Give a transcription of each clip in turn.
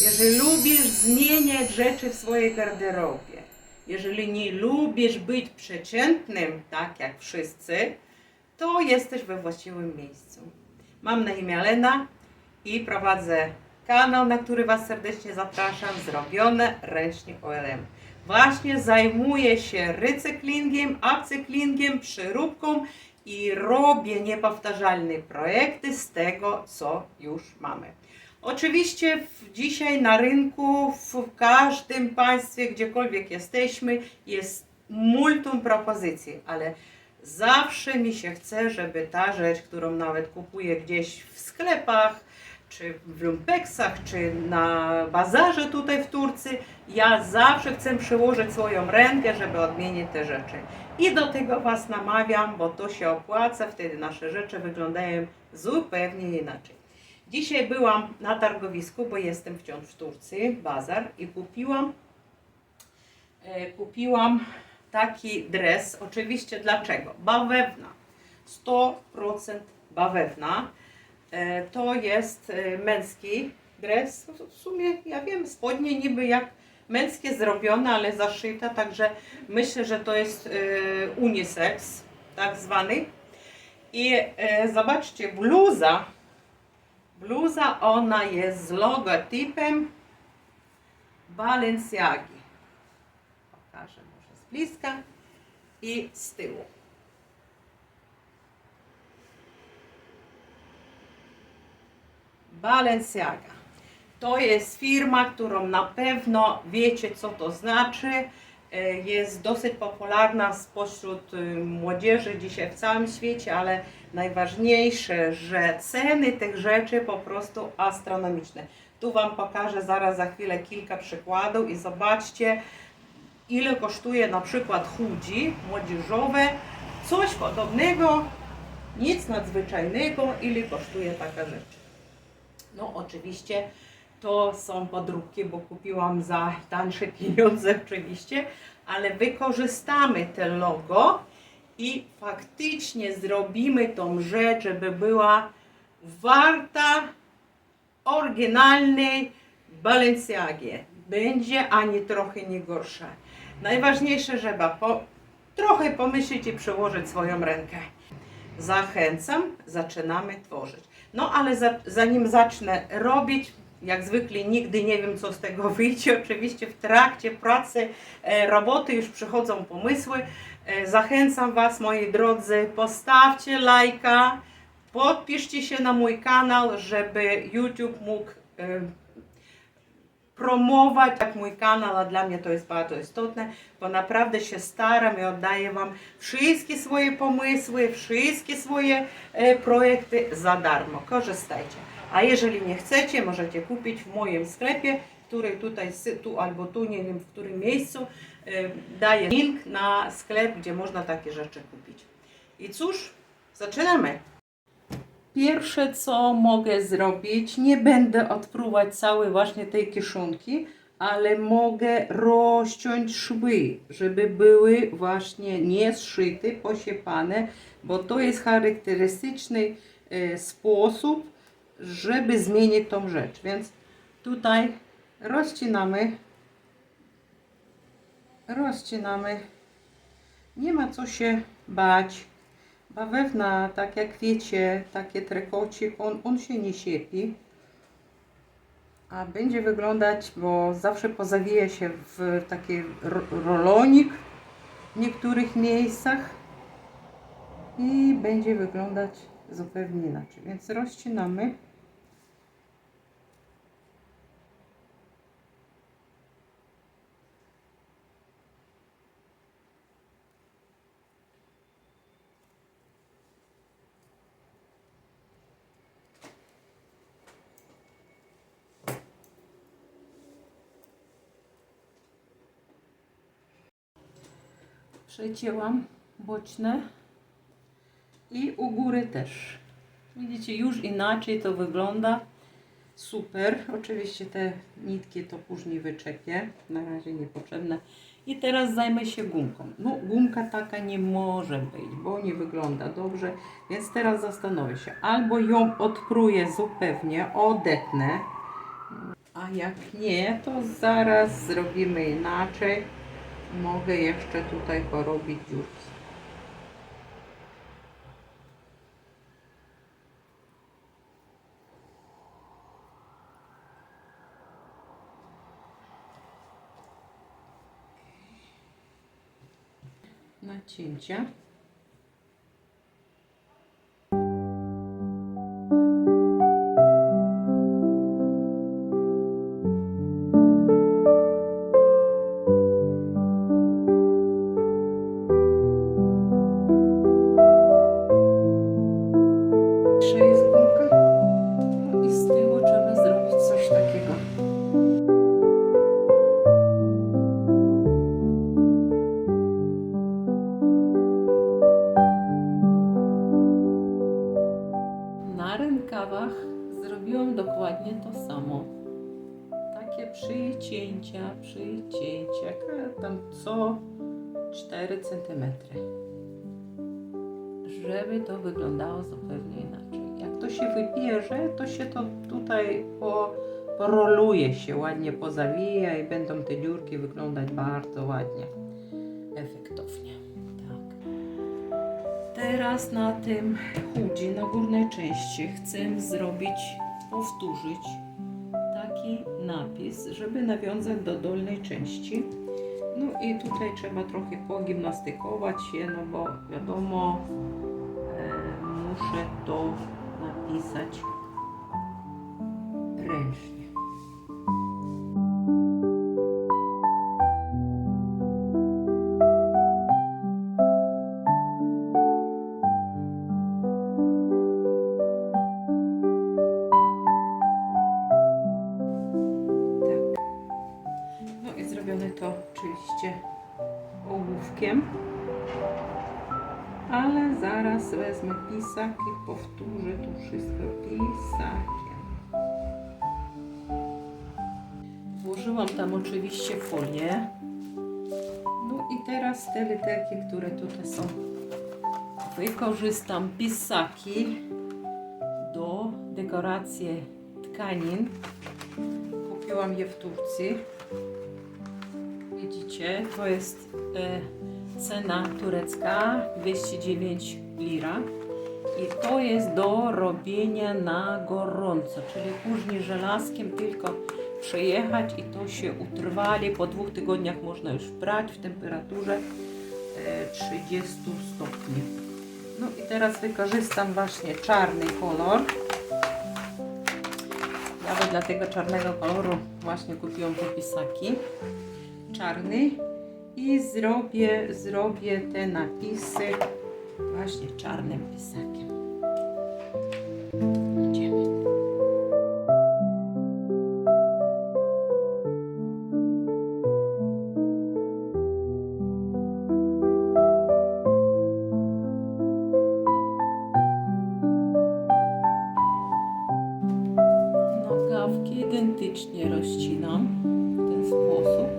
Jeżeli lubisz zmieniać rzeczy w swojej garderobie, jeżeli nie lubisz być przeciętnym, tak jak wszyscy, to jesteś we właściwym miejscu. Mam na imię Lena i prowadzę kanał, na który Was serdecznie zapraszam, Zrobione Ręcznie OLM. Właśnie zajmuję się recyklingiem, upcyklingiem, przeróbką i robię niepowtarzalne projekty z tego, co już mamy. Oczywiście dzisiaj na rynku, w każdym państwie, gdziekolwiek jesteśmy, jest multum propozycji, ale zawsze mi się chce, żeby ta rzecz, którą nawet kupuję gdzieś w sklepach, czy w lumpeksach, czy na bazarze tutaj w Turcji, ja zawsze chcę przyłożyć swoją rękę, żeby odmienić te rzeczy. I do tego Was namawiam, bo to się opłaca, wtedy nasze rzeczy wyglądają zupełnie inaczej. Dzisiaj byłam na targowisku, bo jestem wciąż w Turcji, bazar, i kupiłam taki dres. Oczywiście dlaczego? Bawełna. 100% bawełna. To jest męski dres. W sumie ja wiem, spodnie niby jak męskie zrobione, ale zaszyte, także myślę, że to jest unisex tak zwany. I zobaczcie, bluza ona jest z logotypem Balenciagi. Pokażę może z bliska i z tyłu. Balenciaga. To jest firma, którą na pewno wiecie, co to znaczy. Jest dosyć popularna spośród młodzieży dzisiaj w całym świecie, ale najważniejsze, że ceny tych rzeczy po prostu astronomiczne. Tu Wam pokażę zaraz za chwilę kilka przykładów i zobaczcie, ile kosztuje na przykład hoodie młodzieżowe, coś podobnego, nic nadzwyczajnego, ile kosztuje taka rzecz. No oczywiście to są podróbki, bo kupiłam za tańsze pieniądze oczywiście, ale wykorzystamy te logo i faktycznie zrobimy tą rzecz, żeby była warta oryginalnej Balenciagi. Będzie ani trochę nie gorsza. Najważniejsze, żeby trochę pomyśleć i przełożyć swoją rękę. Zachęcam, zaczynamy tworzyć. No ale zanim zacznę robić, jak zwykle nigdy nie wiem, co z tego wyjdzie. Oczywiście w trakcie pracy, roboty już przychodzą pomysły. Zachęcam Was, moi drodzy, postawcie lajka, podpiszcie się na mój kanał, żeby YouTube mógł promować tak mój kanał, a dla mnie to jest bardzo istotne, bo naprawdę się staram i oddaję Wam wszystkie swoje pomysły, wszystkie swoje projekty za darmo. Korzystajcie. A jeżeli nie chcecie, możecie kupić w moim sklepie, który tutaj, tu albo tu, nie wiem w którym miejscu, daję link na sklep, gdzie można takie rzeczy kupić. I cóż, zaczynamy. Pierwsze, co mogę zrobić, nie będę odpruwać całej właśnie tej kieszonki, ale mogę rozciąć szwy, żeby były właśnie nie zszyte, posiepane, bo to jest charakterystyczny sposób, żeby zmienić tą rzecz. Więc tutaj rozcinamy, nie ma co się bać. Bawełna, tak jak wiecie, takie trekocik, on się nie siepi, a będzie wyglądać, bo zawsze pozawija się w taki rolonik w niektórych miejscach i będzie wyglądać zupełnie inaczej. Więc rozcinamy. Przecięłam boczne i u góry też. Widzicie, już inaczej to wygląda. Super. Oczywiście te nitki to później wyczepię. Na razie niepotrzebne. I teraz zajmę się gumką. No, gumka taka nie może być, bo nie wygląda dobrze. Więc teraz zastanowię się. Albo ją odpruję zupełnie, odetnę. A jak nie, to zaraz zrobimy inaczej. Mogę jeszcze tutaj porobić dziurki. Nacięcia. Jest górka. No i z tyłu trzeba zrobić coś takiego. Na rękawach zrobiłam dokładnie to samo. Takie przycięcia, tam co 4 cm. Żeby to wyglądało zupełnie inaczej. Jak to się wybierze, to się to tutaj poroluje się, ładnie pozawija i będą te dziurki wyglądać bardzo ładnie, efektownie. Tak. Teraz na tym chudzie, na górnej części chcę powtórzyć taki napis, żeby nawiązać do dolnej części. No i tutaj trzeba trochę pogimnastykować się, no bo wiadomo, muszę to napisać ręcznie. Tak. No i zrobione to oczywiście ołówkiem. Ale zaraz wezmę pisak i powtórzę to wszystko pisakiem. Włożyłam tam oczywiście folię. No i teraz te literki, które tutaj są. Wykorzystam pisaki do dekoracji tkanin. Kupiłam je w Turcji. Widzicie, to jest cena turecka 209 lira i to jest do robienia na gorąco, czyli później żelazkiem tylko przejechać i to się utrwali. Po 2 tygodniach można już prać w temperaturze 30 stopni. No i teraz wykorzystam właśnie czarny kolor. Nawet dla tego czarnego koloru właśnie kupiłam te pisaki. Czarny. I zrobię te napisy właśnie czarnym pisakiem. Idziemy. Nogawki identycznie rozcinam w ten sposób.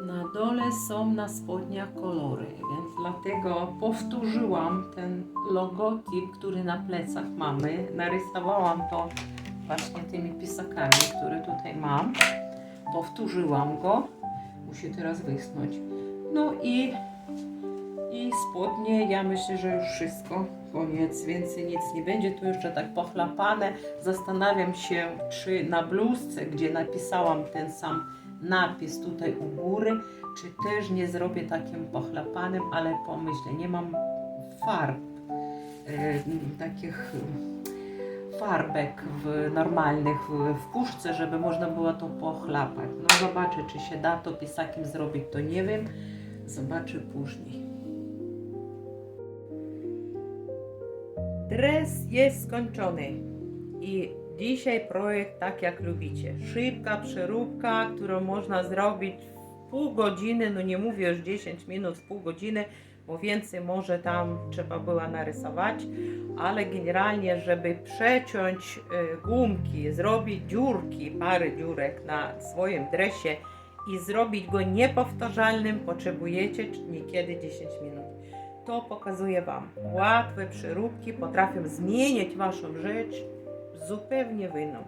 Na dole są na spodniach kolory, więc dlatego powtórzyłam ten logotyp, który na plecach mamy. Narysowałam to właśnie tymi pisakami, które tutaj mam. Powtórzyłam go. Musi teraz wysnąć. No i spodnie, ja myślę, że już wszystko. Koniec, więcej nic nie będzie. Tu jeszcze tak pochlapane. Zastanawiam się, czy na bluzce, gdzie napisałam ten sam napis tutaj u góry, czy też nie zrobię takim pochlapanym, ale pomyślę, nie mam farb, takich farbek normalnych w puszce, żeby można było to pochlapać. No zobaczę, czy się da to pisakiem zrobić, to nie wiem, zobaczę później. Dres jest skończony i dzisiaj projekt tak jak lubicie. Szybka przeróbka, którą można zrobić w pół godziny, no nie mówię już 10 minut, w pół godziny, bo więcej może tam trzeba było narysować, ale generalnie, żeby przeciąć gumki, zrobić dziurki, parę dziurek na swoim dresie i zrobić go niepowtarzalnym, potrzebujecie niekiedy 10 minut. to pokazuję Wam. Łatwe przyróbki potrafią zmienić Waszą rzecz zupełnie w inną.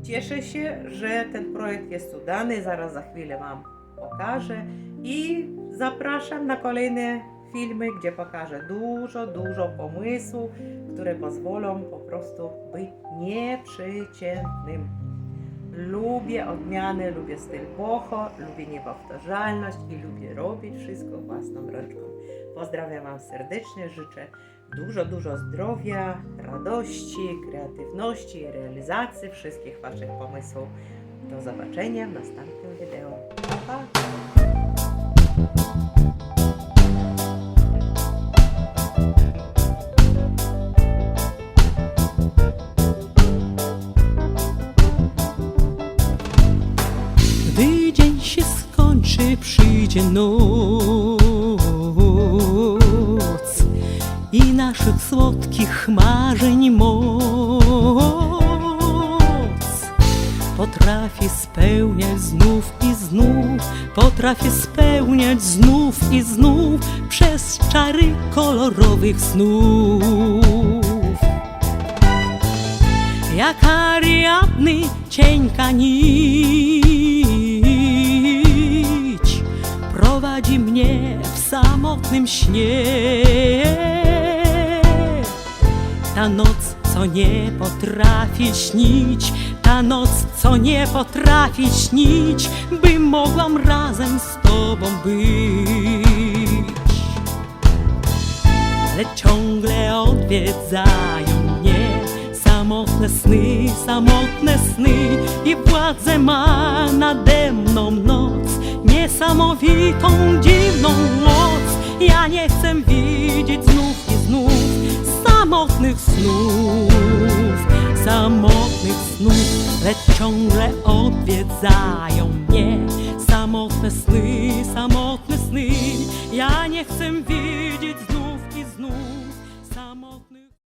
Cieszę się, że ten projekt jest udany, zaraz za chwilę Wam pokażę i zapraszam na kolejne filmy, gdzie pokażę dużo pomysłów, które pozwolą po prostu być nieprzeciętnym. Lubię odmiany, lubię styl boho, lubię niepowtarzalność i lubię robić wszystko własną ręką. Pozdrawiam Wam serdecznie, życzę dużo zdrowia, radości, kreatywności i realizacji wszystkich Waszych pomysłów. Do zobaczenia w następnym wideo. Pa, pa! Gdy dzień się skończy, przyjdzie noc i naszych słodkich marzeń moc potrafię spełniać znów i znów, potrafię spełniać znów i znów przez czary kolorowych snów. Jak Ariadny cienka nić prowadzi mnie w samotnym śnie. Ta noc, co nie potrafi śnić, ta noc, co nie potrafi śnić, by mogłam razem z Tobą być. Lecz ciągle odwiedzają mnie samotne sny i władzę ma nade mną noc, niesamowitą, dziwną moc. Ja nie chcę widzieć znów i znów samotnych snów, lecz ciągle odwiedzają mnie samotne sny. Ja nie chcę widzieć